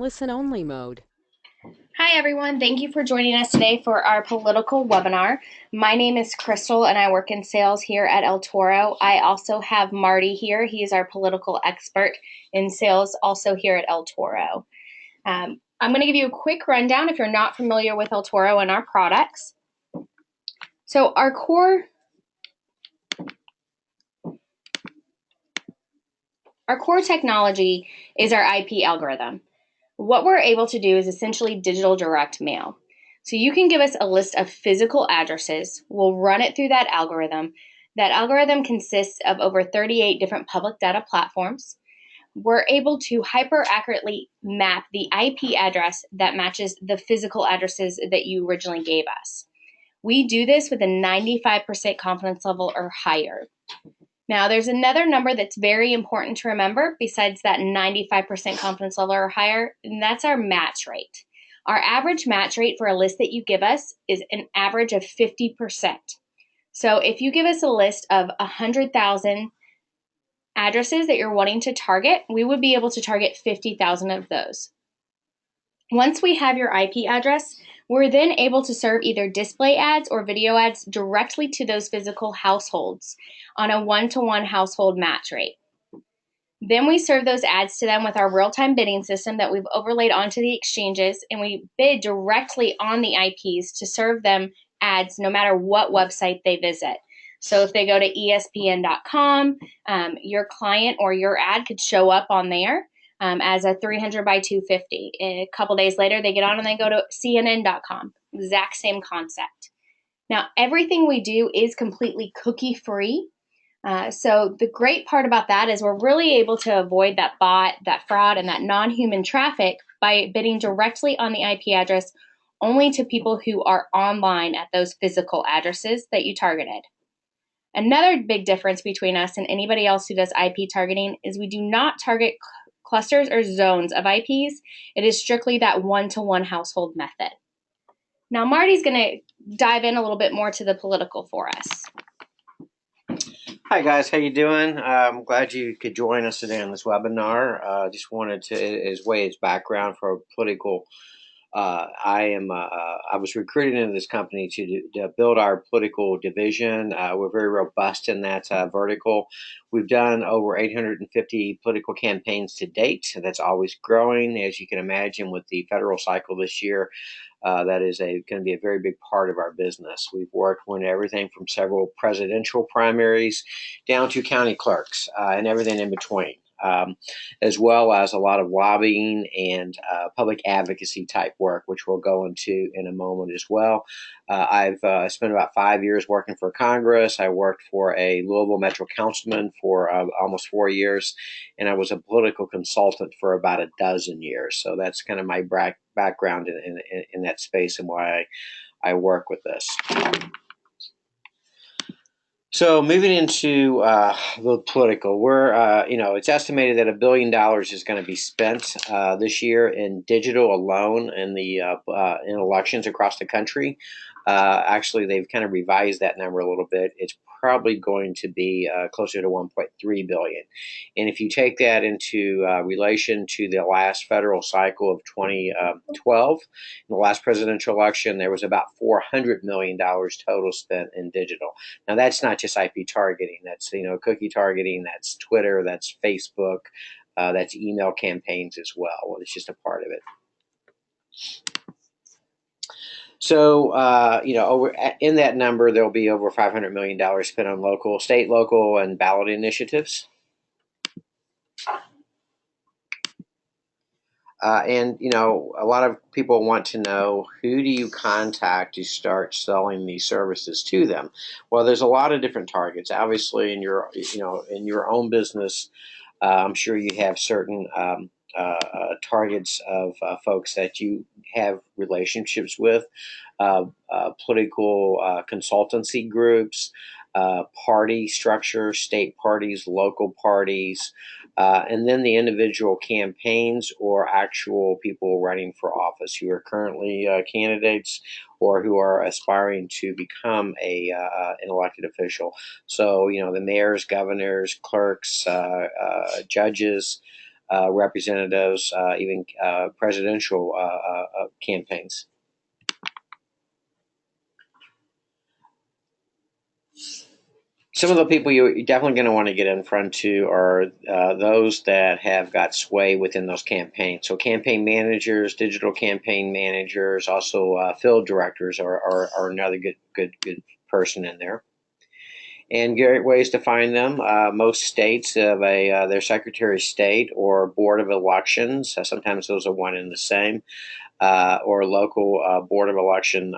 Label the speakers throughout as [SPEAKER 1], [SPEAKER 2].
[SPEAKER 1] Listen only mode.
[SPEAKER 2] Hi everyone, thank you for joining us today for our political webinar. My name is Crystal and I work in sales here at El Toro. I also have Marty here. He is our political expert in sales also here at El Toro. I'm going to give you a quick rundown if you're not familiar with El Toro and our products. So our core technology is our IP algorithm. What we're able to do is essentially digital direct mail. So you can give us a list of physical addresses. We'll run it through that algorithm. That algorithm consists of over 38 different public data platforms. We're able to hyper accurately map the IP address that matches the physical addresses that you originally gave us. We do this with a 95% confidence level or higher. Now, there's another number that's very important to remember besides that 95% confidence level or higher, and that's our match rate. Our average match rate for a list that you give us is an average of 50%. So if you give us a list of 100,000 addresses that you're wanting to target, we would be able to target 50,000 of those. Once we have your IP address, we're then able to serve either display ads or video ads directly to those physical households on a one-to-one household match rate. Then we serve those ads to them with our real-time bidding system that we've overlaid onto the exchanges, and we bid directly on the IPs to serve them ads no matter what website they visit. So if they go to ESPN.com, your client or your ad could show up on there as a 300 by 250. A couple days later, they get on and they go to CNN.com. Exact same concept. Now, everything we do is completely cookie-free. So the great part about that is we're really able to avoid that bot, that fraud, and that non-human traffic by bidding directly on the IP address only to people who are online at those physical addresses that you targeted. Another big difference between us and anybody else who does IP targeting is we do not target clusters or zones of IPs. It is strictly that one-to-one household method. Now, Marty's going to dive in a little bit more to the political for us.
[SPEAKER 3] Hi guys, how you doing? I'm glad you could join us today on this webinar. Just wanted to, as background for political. I was recruited into this company to build our political division. We're very robust in that vertical. We've done over 850 political campaigns to date. That's always growing, as you can imagine, with the federal cycle this year. That is going to be a very big part of our business. We've worked on everything from several presidential primaries down to county clerks and everything in between. As well as a lot of lobbying and public advocacy type work, which we'll go into in a moment as well. I've spent about 5 years working for Congress. I worked for a Louisville Metro councilman for almost 4 years, and I was a political consultant for about a dozen years. So that's kind of my background in that space and why I work with this. So moving into the political, it's estimated that $1 billion is going to be spent this year in digital alone in in elections across the country. Actually, they've kind of revised that number a little bit. It's probably going to be closer to 1.3 billion. And if you take that into relation to the last federal cycle of 2012, in the last presidential election, there was about $400 million total spent in digital. Now, that's not just IP targeting. That's cookie targeting. That's Twitter. That's Facebook. That's email campaigns as well. It's just a part of it. So, over in that number, there'll be over $500 million spent on state, local, and ballot initiatives. And a lot of people want to know, who do you contact to start selling these services to them? Well, there's a lot of different targets. Obviously, in your own business, I'm sure you have certain targets of folks that you have relationships with, political consultancy groups, party structure, state parties, local parties, and then the individual campaigns or actual people running for office who are currently candidates or who are aspiring to become an elected official. So, the mayors, governors, clerks, judges, representatives, even presidential campaigns. Some of the people you're definitely going to want to get in front to are those that have got sway within those campaigns. So campaign managers, digital campaign managers, also field directors are another good person in there. And great ways to find them. Most states have their Secretary of State or Board of Elections. Sometimes those are one and the same. Or local board of election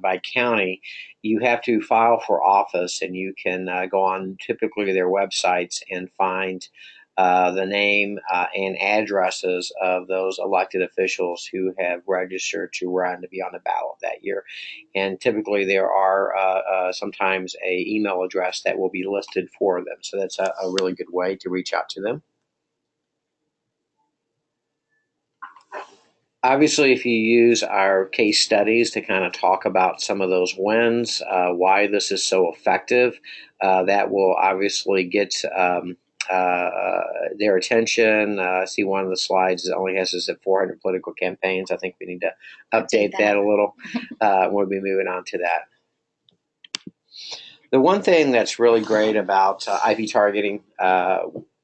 [SPEAKER 3] by county, you have to file for office, and you can go on typically their websites and find the name and addresses of those elected officials who have registered to run to be on the ballot that year. And typically there are sometimes a email address that will be listed for them. So that's a really good way to reach out to them. Obviously, if you use our case studies to kind of talk about some of those wins, why this is so effective, that will obviously get their attention. See one of the slides that only has us at 400 political campaigns. I think we need to update that a little. We'll be moving on to that. The one thing that's really great about IP targeting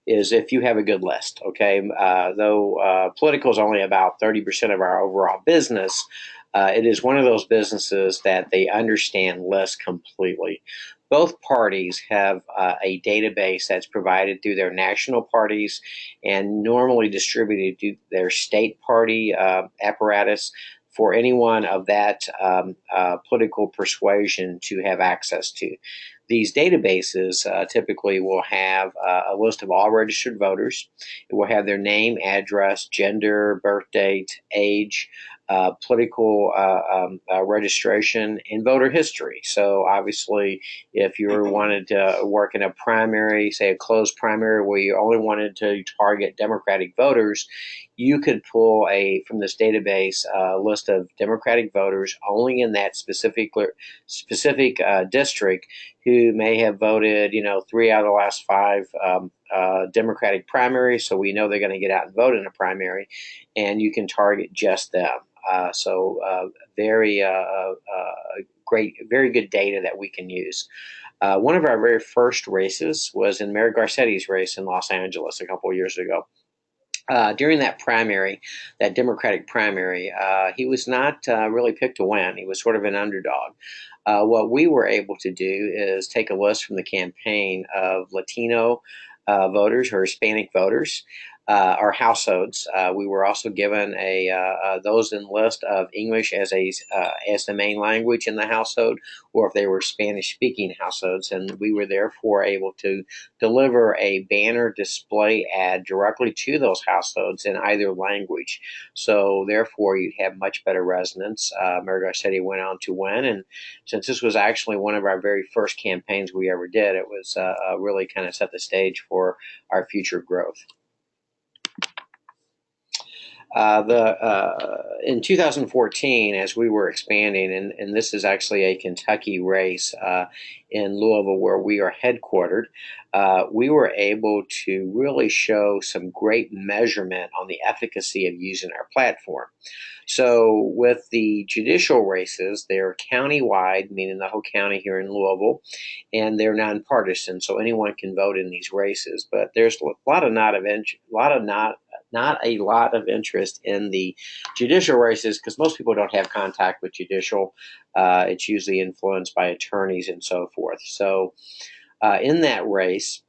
[SPEAKER 3] is if you have a good list, okay? Though political is only about 30% of our overall business, it is one of those businesses that they understand lists completely. Both parties have a database that's provided through their national parties and normally distributed to their state party apparatus for anyone of that political persuasion to have access to. These databases typically will have a list of all registered voters. It will have their name, address, gender, birth date, age, political registration, and voter history. So obviously, if you wanted to work in a primary, say a closed primary where you only wanted to target Democratic voters, you could pull from this database a list of Democratic voters only in that specific district who may have voted, 3 out of the last 5 Democratic primaries. So we know they're going to get out and vote in a primary, and you can target just them. Very great, very good data that we can use. One of our very first races was in Mayor Garcetti's race in Los Angeles a couple of years ago. During that primary, that Democratic primary, he was not really picked to win. He was sort of an underdog. What we were able to do is take a list from the campaign of Latino voters or Hispanic voters, or households. We were also given those in list of English as the main language in the household, or if they were Spanish-speaking households, and we were therefore able to deliver a banner display ad directly to those households in either language. So therefore, you'd have much better resonance. Mayor Garcetti went on to win, and since this was actually one of our very first campaigns we ever did, it was really kind of set the stage for our future growth. In 2014, as we were expanding, and this is actually a Kentucky race in Louisville where we are headquartered, we were able to really show some great measurement on the efficacy of using our platform. So with the judicial races, they're county-wide, meaning the whole county here in Louisville, and they're nonpartisan, so anyone can vote in these races. But there's not a lot of interest in the judicial races because most people don't have contact with judicial. It's usually influenced by attorneys and so forth. So in that race,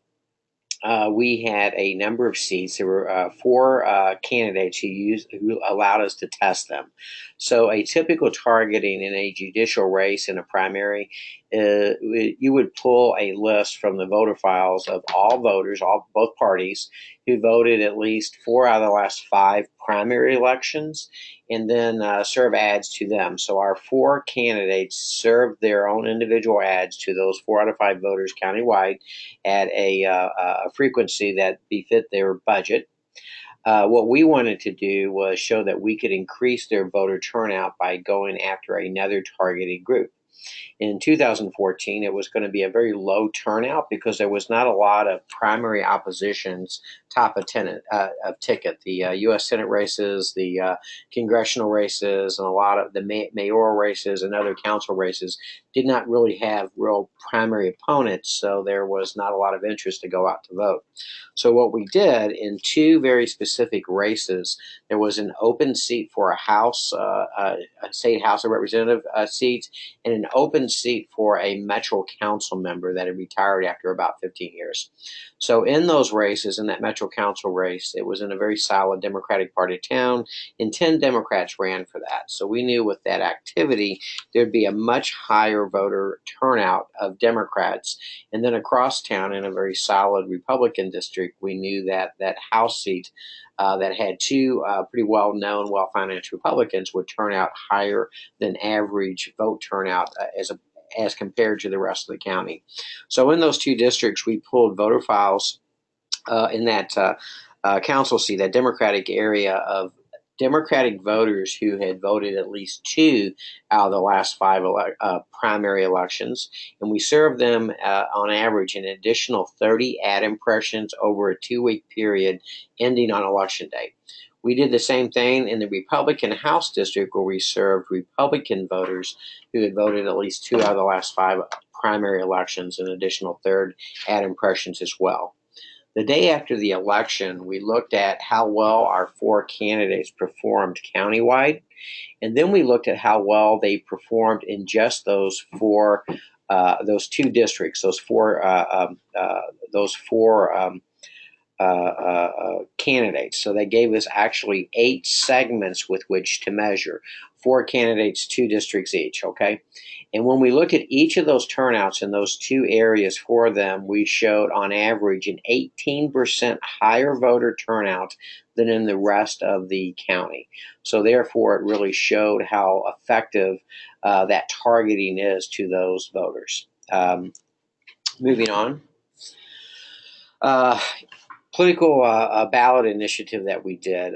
[SPEAKER 3] we had a number of seats. There were 4 candidates who allowed us to test them. So a typical targeting in a judicial race in a primary, you would pull a list from the voter files of all voters, both parties, who voted at least 4 out of the last 5 primary elections, and then serve ads to them. So our 4 candidates served their own individual ads to those 4 out of 5 voters countywide at a frequency that befit their budget. What we wanted to do was show that we could increase their voter turnout by going after another targeted group. In 2014, it was going to be a very low turnout because there was not a lot of primary oppositions top of, ticket. The U.S. Senate races, the congressional races, and a lot of the mayoral races and other council races did not really have real primary opponents, so there was not a lot of interest to go out to vote. So what we did in two very specific races, there was an open seat for a House, a state House of Representative seat, and an open seat for a Metro Council member that had retired after about 15 years. So in those races, in that Metro Council race, it was in a very solid Democratic Party town, and 10 Democrats ran for that. So we knew with that activity, there'd be a much higher voter turnout of Democrats. And then across town in a very solid Republican district, we knew that that House seat that had two pretty well-known, well-financed Republicans would turn out higher than average vote turnout as compared to the rest of the county. So in those two districts, we pulled voter files in that council seat, that Democratic area, of Democratic voters who had voted at least two out of the last five primary elections, and we served them on average an additional 30 ad impressions over a 2-week period ending on election day. We did the same thing in the Republican House district, where we served Republican voters who had voted at least two out of the last five primary elections, an additional third ad impressions as well. The day after the election, we looked at how well our four candidates performed countywide, and then we looked at how well they performed in just those two districts, those four candidates. So they gave us actually 8 segments with which to measure. 4 candidates, 2 districts each, okay? And when we looked at each of those turnouts in those 2 areas for them, we showed on average an 18% higher voter turnout than in the rest of the county. So therefore, it really showed how effective that targeting is to those voters. Moving on. Political ballot initiative that we did.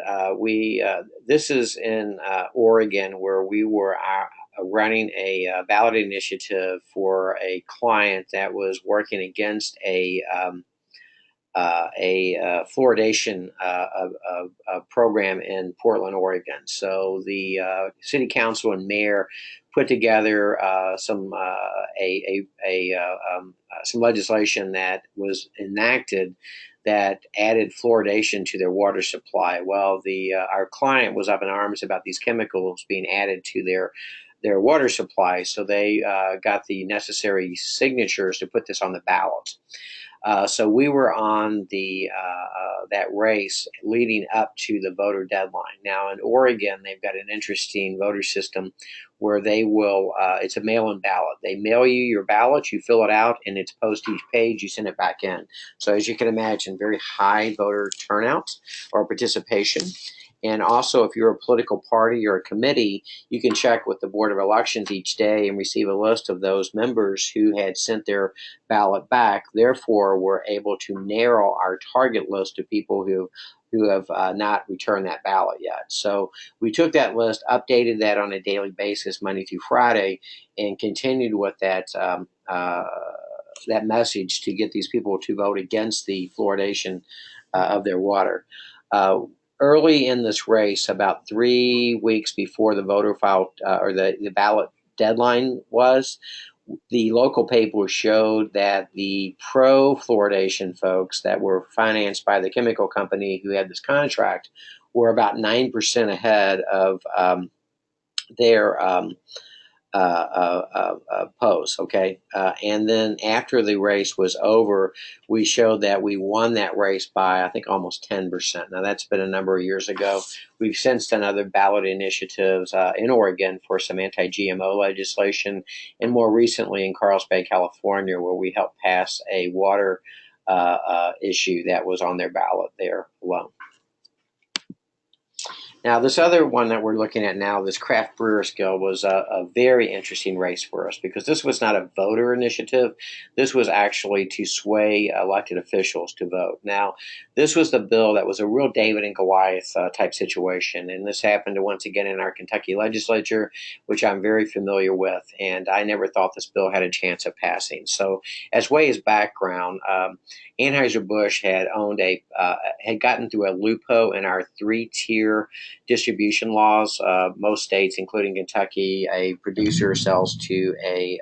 [SPEAKER 3] This is in Oregon, where we were running a ballot initiative for a client that was working against a fluoridation program in Portland, Oregon. So the city council and mayor put together some legislation that was enacted that added fluoridation to their water supply. Well, our client was up in arms about these chemicals being added to their water supply, so they got the necessary signatures to put this on the ballot. So we were on that race leading up to the voter deadline. Now in Oregon, they've got an interesting voter system where they will, it's a mail-in ballot. They mail you your ballot, you fill it out, and it's postage paid, you send it back in. So as you can imagine, very high voter turnout or participation. And also, if you're a political party or a committee, you can check with the Board of Elections each day and receive a list of those members who had sent their ballot back. Therefore, we're able to narrow our target list of people who have not returned that ballot yet. So we took that list, updated that on a daily basis, Monday through Friday, and continued with that message to get these people to vote against the fluoridation of their water. Early in this race, about 3 weeks before the voter file or the ballot deadline was, the local paper showed that the pro-fluoridation folks that were financed by the chemical company who had this contract were about 9% ahead of their pose, okay? And then after the race was over, we showed that we won that race by, I think, almost 10%. Now, that's been a number of years ago. We've since done other ballot initiatives in Oregon for some anti-GMO legislation, and more recently in Carl's Bay, California, where we helped pass a water issue that was on their ballot there alone. Now, this other one that we're looking at now, this Craft Brewers Guild, was a very interesting race for us because this was not a voter initiative. This was actually to sway elected officials to vote. Now, this was the bill that was a real David and Goliath type situation, and this happened once again in our Kentucky legislature, which I'm very familiar with, and I never thought this bill had a chance of passing. So, as way as background, Anheuser-Busch had gotten through a loophole in our three-tier distribution laws. Most states, including Kentucky, a producer sells to a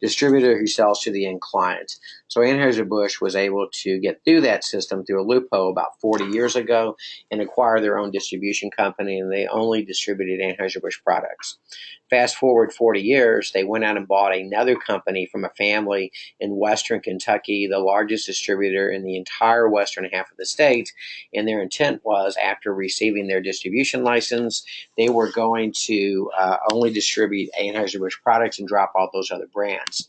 [SPEAKER 3] distributor who sells to the end client. So Anheuser-Busch was able to get through that system through a loophole about 40 years ago and acquire their own distribution company, and they only distributed Anheuser-Busch products. Fast forward 40 years, they went out and bought another company from a family in western Kentucky, the largest distributor in the entire western half of the state. And their intent was, after receiving their distribution license, they were going to only distribute Anheuser-Busch products and drop all those other brands.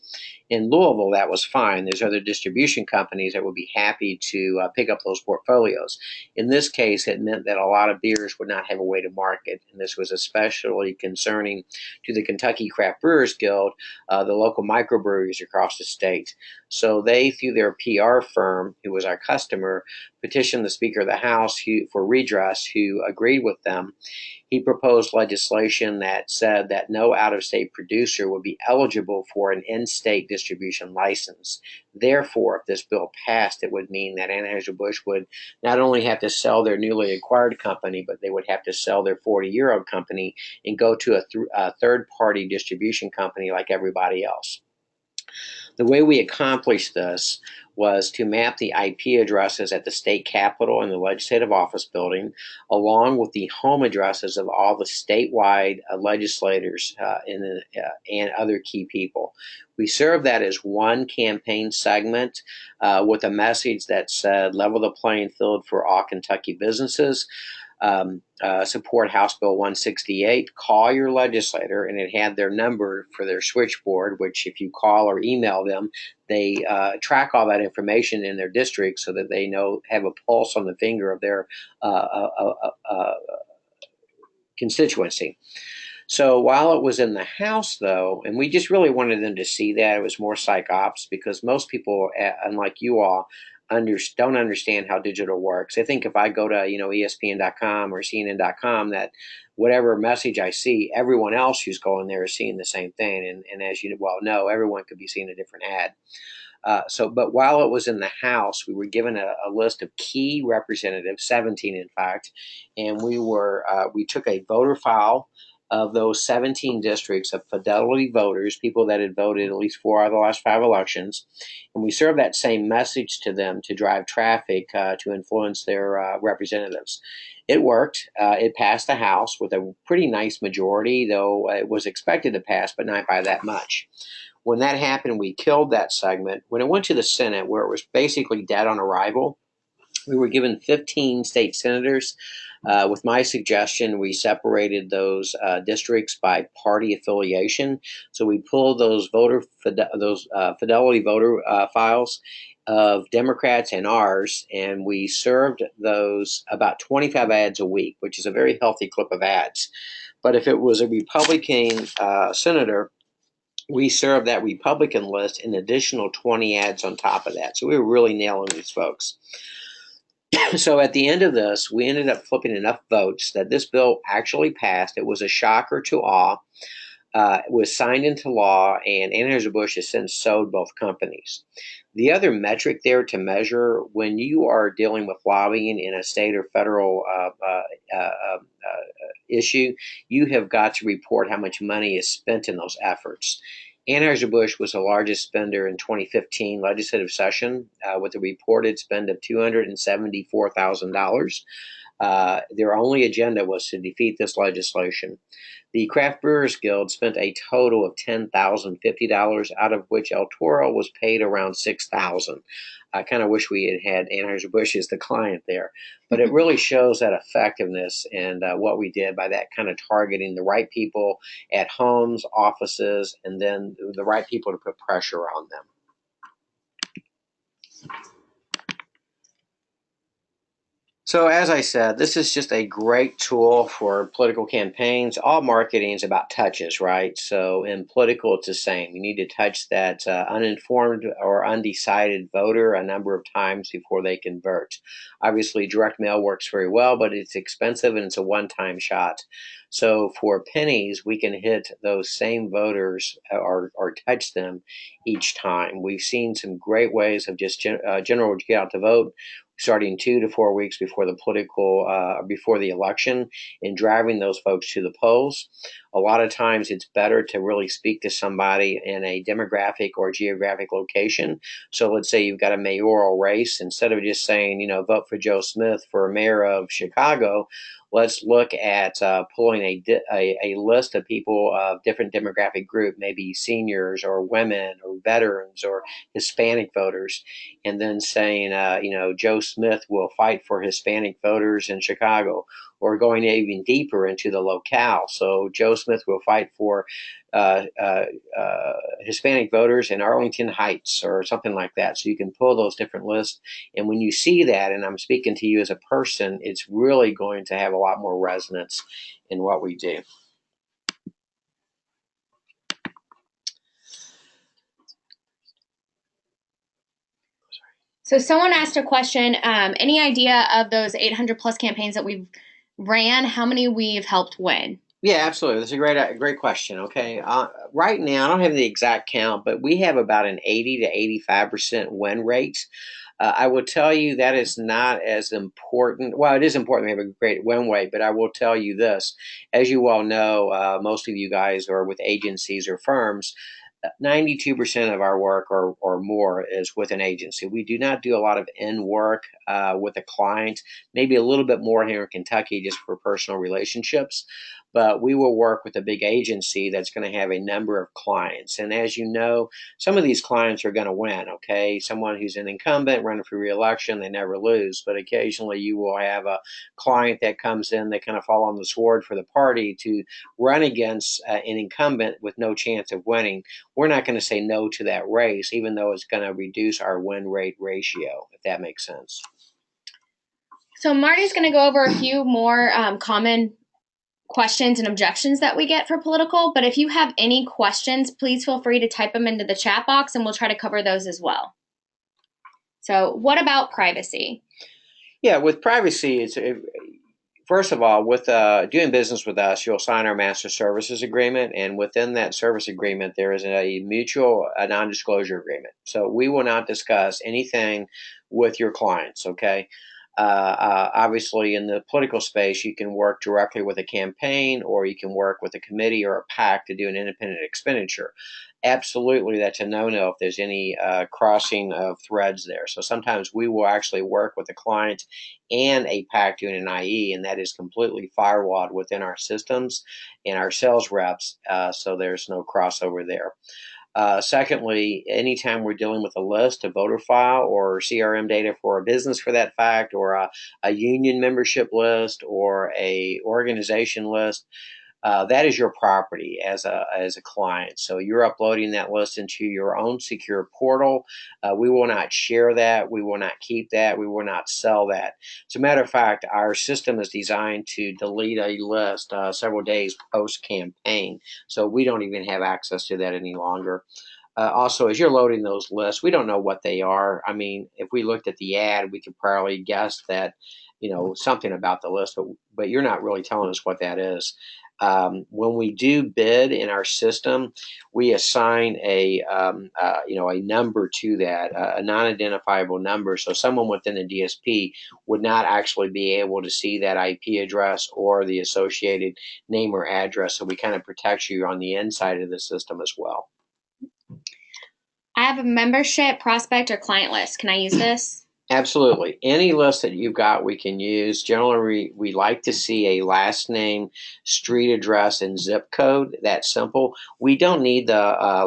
[SPEAKER 3] In Louisville, that was fine. There's other distribution companies that would be happy to pick up those portfolios. In this case, it meant that a lot of beers would not have a way to market, and this was especially concerning to the Kentucky Craft Brewers Guild, the local microbreweries across the state. So they, through their PR firm, who was our customer, petitioned the Speaker of the House for redress, who agreed with them. He proposed legislation that said that no out-of-state producer would be eligible for an in-state distribution license. Therefore, if this bill passed, it would mean that Anheuser-Busch would not only have to sell their newly acquired company, but they would have to sell their 40-year-old company and go to a third-party distribution company like everybody else. The way we accomplished this was to map the IP addresses at the state capitol and the legislative office building, along with the home addresses of all the statewide legislators and other key people. We served that as one campaign segment with a message that said, level the playing field for all Kentucky businesses. Support House Bill 168, call your legislator, and it had their number for their switchboard, which if you call or email them, they track all that information in their district so that they have a pulse on the finger of their constituency. So while it was in the House, though, and we just really wanted them to see that, it was more psych ops because most people, unlike you all, don't understand how digital works. I think if I go to ESPN.com or CNN.com, that whatever message I see, everyone else who's going there is seeing the same thing. And as you well know, everyone could be seeing a different ad. But while it was in the House, we were given a list of key representatives, 17 in fact, and we took a voter file of those 17 districts of fidelity voters, people that had voted at least 4 out of the last 5 elections, and we served that same message to them to drive traffic to influence their representatives. It worked. It passed the House with a pretty nice majority, though it was expected to pass, but not by that much. When that happened, we killed that segment. When it went to the Senate, where it was basically dead on arrival, we were given 15 state senators. With my suggestion, we separated those districts by party affiliation. So we pulled those fidelity voter files of Democrats and ours, and we served those about 25 ads a week, which is a very healthy clip of ads. But if it was a Republican senator, we served that Republican list an additional 20 ads on top of that. So we were really nailing these folks. So at the end of this, we ended up flipping enough votes that this bill actually passed. It was a shocker to all. It was signed into law, and Anheuser-Busch has since sold both companies. The other metric there to measure when you are dealing with lobbying in a state or federal issue, you have got to report how much money is spent in those efforts. Anheuser-Busch was the largest spender in 2015 legislative session with a reported spend of $274,000. Their only agenda was to defeat this legislation. The Craft Brewers Guild spent a total of $10,050, out of which El Toro was paid around $6,000. I kind of wish we had Anheuser-Busch as the client there, but it really shows that effectiveness and what we did by that kind of targeting the right people at homes, offices, and then the right people to put pressure on them. So, as I said, this is just a great tool for political campaigns. All marketing is about touches, right? So, in political, it's the same. You need to touch that uninformed or undecided voter a number of times before they convert. Obviously, direct mail works very well, but it's expensive and it's a one time shot. So, for pennies, we can hit those same voters or touch them each time. We've seen some great ways of just general get out to vote starting 2 to 4 weeks before the before the election and driving those folks to the polls. A lot of times it's better to really speak to somebody in a demographic or geographic location. So let's say you've got a mayoral race, instead of just saying, vote for Joe Smith for mayor of Chicago, let's look at pulling a list of people of different demographic group, maybe seniors or women or veterans or Hispanic voters, and then saying, Joe Smith will fight for Hispanic voters in Chicago, or going even deeper into the locale. So Joe Smith will fight for uh, uh, Hispanic voters in Arlington Heights or something like that. So you can pull those different lists. And when you see that, and I'm speaking to you as a person, it's really going to have a lot more resonance in what we do.
[SPEAKER 2] So someone asked a question. Any idea of those 800 plus campaigns that we've ran? How many we've helped win?
[SPEAKER 3] Yeah, absolutely. That's a great question. Okay, right now I don't have the exact count, but we have about an 80 to 85% win rate. I will tell you that is not as important. Well, it is important to have a great win rate, but I will tell you this: as you all know, most of you guys are with agencies or firms. 92% of our work or more is with an agency. We do not do a lot of in work with a client, maybe a little bit more here in Kentucky just for personal relationships. But we will work with a big agency that's going to have a number of clients. And as you know, some of these clients are going to win, okay? Someone who's an incumbent running for reelection, they never lose. But occasionally you will have a client that comes in, they kind of fall on the sword for the party to run against an incumbent with no chance of winning. We're not going to say no to that race, even though it's going to reduce our win rate ratio, if that makes sense.
[SPEAKER 2] So Marty's going to go over a few more common questions and objections that we get for political. But if you have any questions, please feel free to type them into the chat box and we'll try to cover those as well. So what about privacy?
[SPEAKER 3] Yeah, with privacy, first of all, with doing business with us, you'll sign our master services agreement, and within that service agreement, there is a mutual non-disclosure agreement. So we will not discuss anything with your clients. Okay. Obviously, in the political space, you can work directly with a campaign, or you can work with a committee or a PAC to do an independent expenditure. Absolutely, that's a no-no if there's any crossing of threads there. So sometimes we will actually work with a client and a PAC doing an IE, and that is completely firewalled within our systems and our sales reps, so there's no crossover there. Secondly, anytime we're dealing with a list, a voter file, or CRM data for a business for that fact, or a union membership list, or a organization list, that is your property as a client. So you're uploading that list into your own secure portal. We will not share that. We will not keep that. We will not sell that. As a matter of fact, our system is designed to delete a list several days post campaign. So we don't even have access to that any longer. Also, as you're loading those lists, we don't know what they are. I mean, if we looked at the ad, we could probably guess that, something about the list, but you're not really telling us what that is. When we do bid in our system, we assign a number to that, a non-identifiable number. So someone within the DSP would not actually be able to see that IP address or the associated name or address. So we kind of protect you on the inside of the system as well.
[SPEAKER 2] I have a membership, prospect, or client list. Can I use this?
[SPEAKER 3] Absolutely. Any list that you've got, we can use. Generally, we like to see a last name, street address, and zip code. That's simple. We don't need the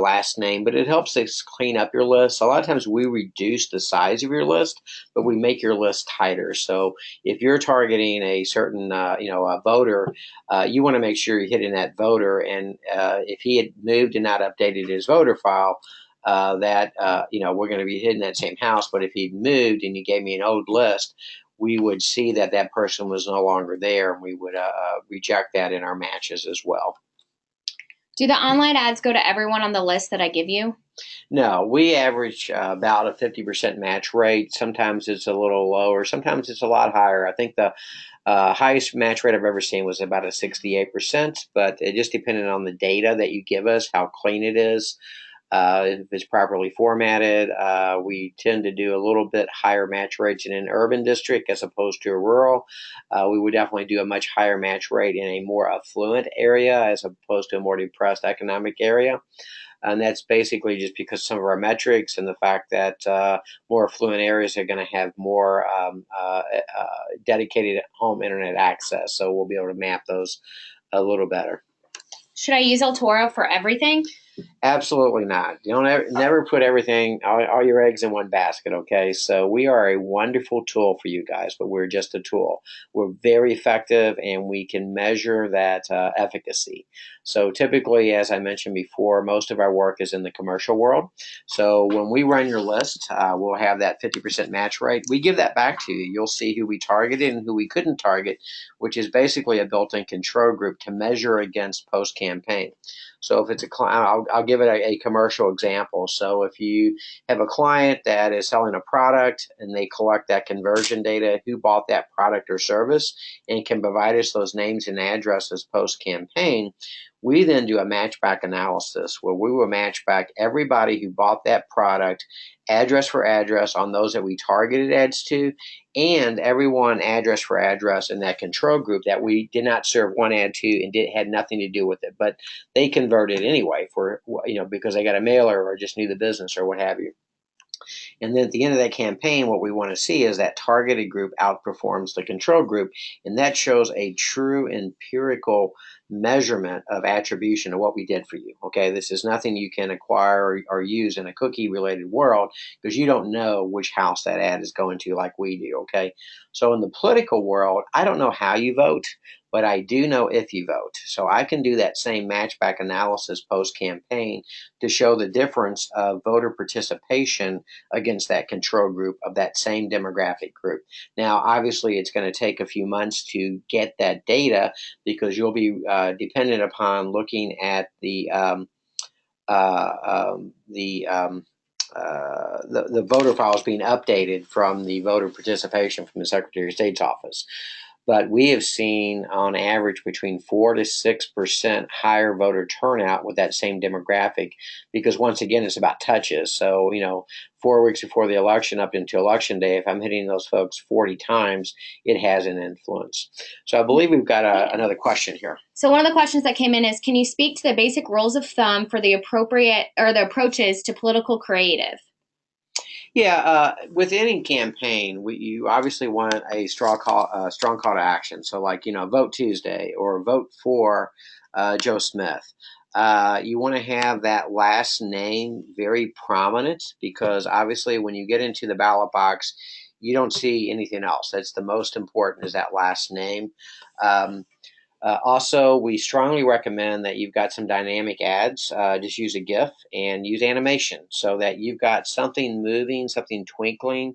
[SPEAKER 3] last name, but it helps us clean up your list. A lot of times we reduce the size of your list, but we make your list tighter. So if you're targeting a certain, a voter, you want to make sure you're hitting that voter. And if he had moved and not updated his voter file, we're going to be hitting that same house. But if he'd moved and you gave me an old list, we would see that that person was no longer there, and we would reject that in our matches as well.
[SPEAKER 2] Do the online ads go to everyone on the list that I give you?
[SPEAKER 3] No, we average about a 50% match rate. Sometimes it's a little lower, sometimes it's a lot higher. I think the highest match rate I've ever seen was about a 68%, but it just depended on the data that you give us, how clean it is. If it's properly formatted, we tend to do a little bit higher match rates in an urban district as opposed to a rural. We would definitely do a much higher match rate in a more affluent area as opposed to a more depressed economic area. And that's basically just because some of our metrics and the fact that more affluent areas are going to have more dedicated home internet access. So we'll be able to map those a little better.
[SPEAKER 2] Should I use El Toro for everything?
[SPEAKER 3] Absolutely not. You don't never put everything, all your eggs in one basket, okay? So we are a wonderful tool for you guys, but we're just a tool. We're very effective, and we can measure that efficacy. So typically, as I mentioned before, most of our work is in the commercial world. So when we run your list, we'll have that 50% match rate. We give that back to you. You'll see who we targeted and who we couldn't target, which is basically a built-in control group to measure against post-campaign. So if it's a client, I'll give it a commercial example. So if you have a client that is selling a product and they collect that conversion data, who bought that product or service, and can provide us those names and addresses post-campaign, we then do a matchback analysis where we will match back everybody who bought that product address for address on those that we targeted ads to, and everyone address for address in that control group that we did not serve one ad to and had nothing to do with it, but they converted anyway for because they got a mailer or just knew the business or what have you. And then at the end of that campaign, what we want to see is that targeted group outperforms the control group. And that shows a true empirical measurement of attribution of what we did for you. Okay, this is nothing you can acquire or use in a cookie related world because you don't know which house that ad is going to like we do. Okay, so in the political world, I don't know how you vote, but I do know if you vote. So I can do that same matchback analysis post campaign to show the difference of voter participation against that control group of that same demographic group. Now, obviously, it's going to take a few months to get that data because you'll be dependent upon looking at the voter files being updated from the voter participation from the Secretary of State's office. But we have seen on average between 4 to 6% higher voter turnout with that same demographic because once again, it's about touches. So, 4 weeks before the election up into election day, if I'm hitting those folks 40 times, it has an influence. So I believe we've got another question here.
[SPEAKER 2] So one of the questions that came in is, can you speak to the basic rules of thumb for the appropriate or the approaches to political creative?
[SPEAKER 3] Yeah, with any campaign, you obviously want a strong call to action. So, like Vote Tuesday or Vote for Joe Smith. You want to have that last name very prominent because obviously, when you get into the ballot box, you don't see anything else. That's the most important is that last name. Also, we strongly recommend that you've got some dynamic ads. Just use a GIF and use animation so that you've got something moving, something twinkling.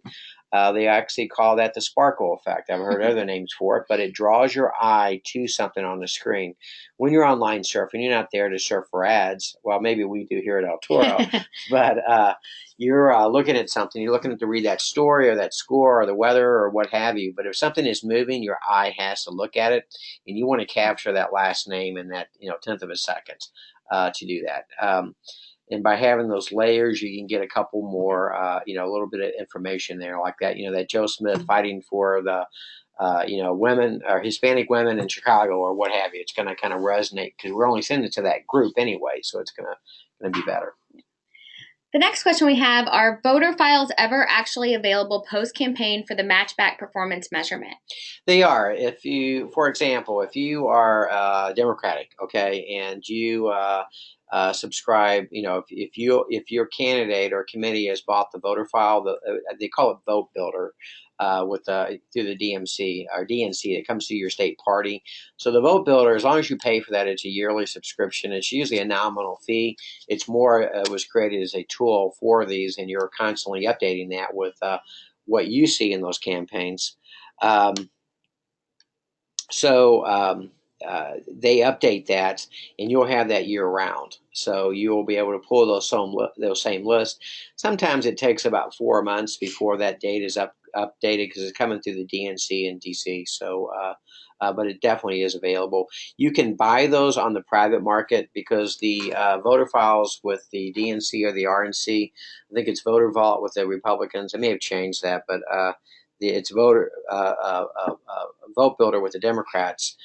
[SPEAKER 3] They actually call that the sparkle effect. I've heard other names for it, but it draws your eye to something on the screen. When you're online surfing, you're not there to surf for ads. Well, maybe we do here at El Toro, but you're looking at something. You're looking to read that story or that score or the weather or what have you. But if something is moving, your eye has to look at it, and you want to capture that last name in that tenth of a second to do that. And by having those layers, you can get a couple more, a little bit of information there, like that. That Joe Smith fighting for the, women or Hispanic women in Chicago or what have you. It's going to kind of resonate because we're only sending it to that group anyway, so it's going to be better.
[SPEAKER 2] The next question we have, are voter files ever actually available post-campaign for the matchback performance measurement?
[SPEAKER 3] They are. For example, if you are Democratic, okay, and you subscribe, if your candidate or committee has bought the voter file, they call it Vote Builder. Through the DMC or DNC that comes to your state party. So the Vote Builder, as long as you pay for that, it's a yearly subscription. It's usually a nominal fee. It's more was created as a tool for these, and you're constantly updating that with what you see in those campaigns. They update that, and you'll have that year round. So you'll be able to pull those same lists. Sometimes it takes about 4 months before that date is updated because it's coming through the DNC and DC. But it definitely is available. You can buy those on the private market because the voter files with the DNC or the RNC, I think it's Voter Vault with the Republicans. I may have changed that, but it's Vote Builder with the Democrats.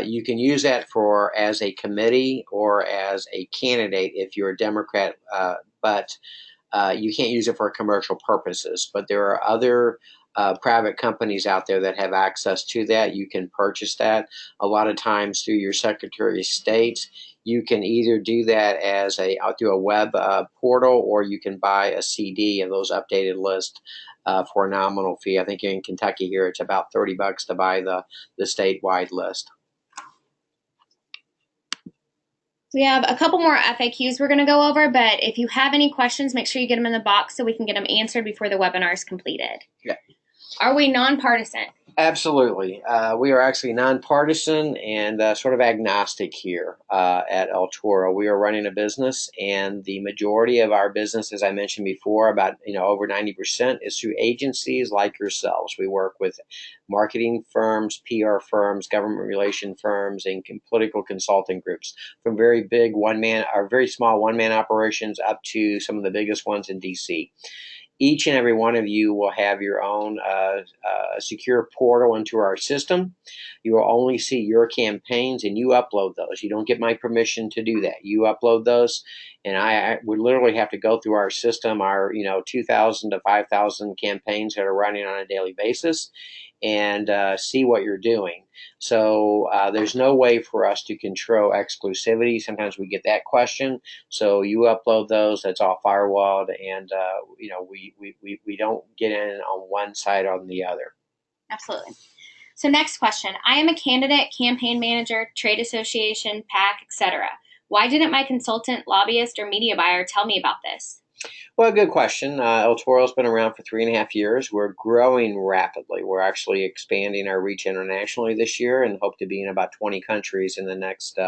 [SPEAKER 3] You can use that for as a committee or as a candidate if you're a Democrat, but you can't use it for commercial purposes. But there are other private companies out there that have access to that. You can purchase that a lot of times through your Secretary of State. You can either do that as through a web portal, or you can buy a CD of those updated lists for a nominal fee. I think in Kentucky here it's about $30 to buy the statewide list.
[SPEAKER 2] We have a couple more FAQs we're going to go over, but if you have any questions, make sure you get them in the box so we can get them answered before the webinar is completed.
[SPEAKER 3] Yeah.
[SPEAKER 2] Are we nonpartisan?
[SPEAKER 3] Absolutely. We are actually nonpartisan and sort of agnostic here at El Toro. We are running a business, and the majority of our business, as I mentioned before, about over 90% is through agencies like yourselves. We work with marketing firms, PR firms, government relation firms, and political consulting groups, from very big very small one-man operations up to some of the biggest ones in DC. Each and every one of you will have your own secure portal into our system. You will only see your campaigns, and you upload those. You don't get my permission to do that. You upload those, and I would literally have to go through our system, our 2,000 to 5,000 campaigns that are running on a daily basis, and see what you're doing. So there's no way for us to control exclusivity. Sometimes we get that question. So you upload those. That's all firewalled, and we don't get in on one side or on the other.
[SPEAKER 2] Absolutely. So next question. I am a candidate, campaign manager, trade association, PAC, etc. Why didn't my consultant, lobbyist, or media buyer tell me about this?
[SPEAKER 3] Well, good question. El Toro's been around for 3.5 years. We're growing rapidly. We're actually expanding our reach internationally this year and hope to be in about 20 countries in the next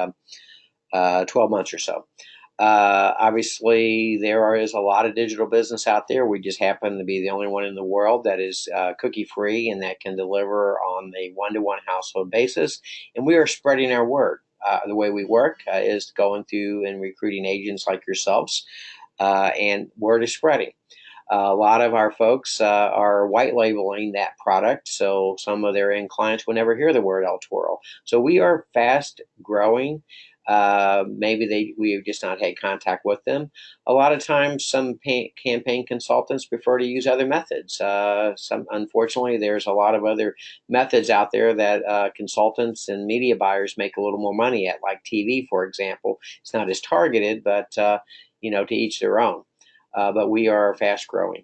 [SPEAKER 3] 12 months or so. Obviously, there is a lot of digital business out there. We just happen to be the only one in the world that is cookie-free and that can deliver on a one-to-one household basis. And we are spreading our word. The way we work is going through and recruiting agents like yourselves. And word is spreading. A lot of our folks are white labeling that product, so some of their end clients will never hear the word El Toro. So we are fast growing. Maybe we have just not had contact with them. A lot of times, some campaign consultants prefer to use other methods. Unfortunately, there's a lot of other methods out there that consultants and media buyers make a little more money at, like TV, for example. It's not as targeted, but to each their own. But we are fast growing.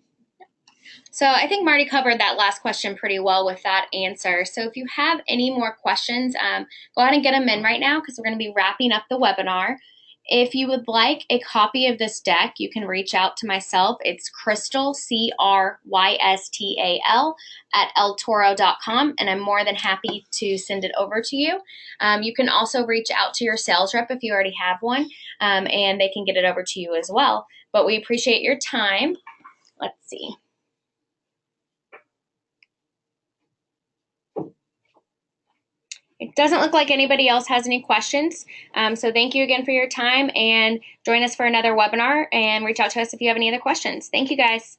[SPEAKER 2] So I think Marty covered that last question pretty well with that answer. So if you have any more questions, go ahead and get them in right now because we're going to be wrapping up the webinar. If you would like a copy of this deck, you can reach out to myself. It's Crystal, Crystal, at eltoro.com, and I'm more than happy to send it over to you. You can also reach out to your sales rep if you already have one, and they can get it over to you as well. But we appreciate your time. Let's see. It doesn't look like anybody else has any questions. So thank you again for your time, and join us for another webinar and reach out to us if you have any other questions. Thank you, guys.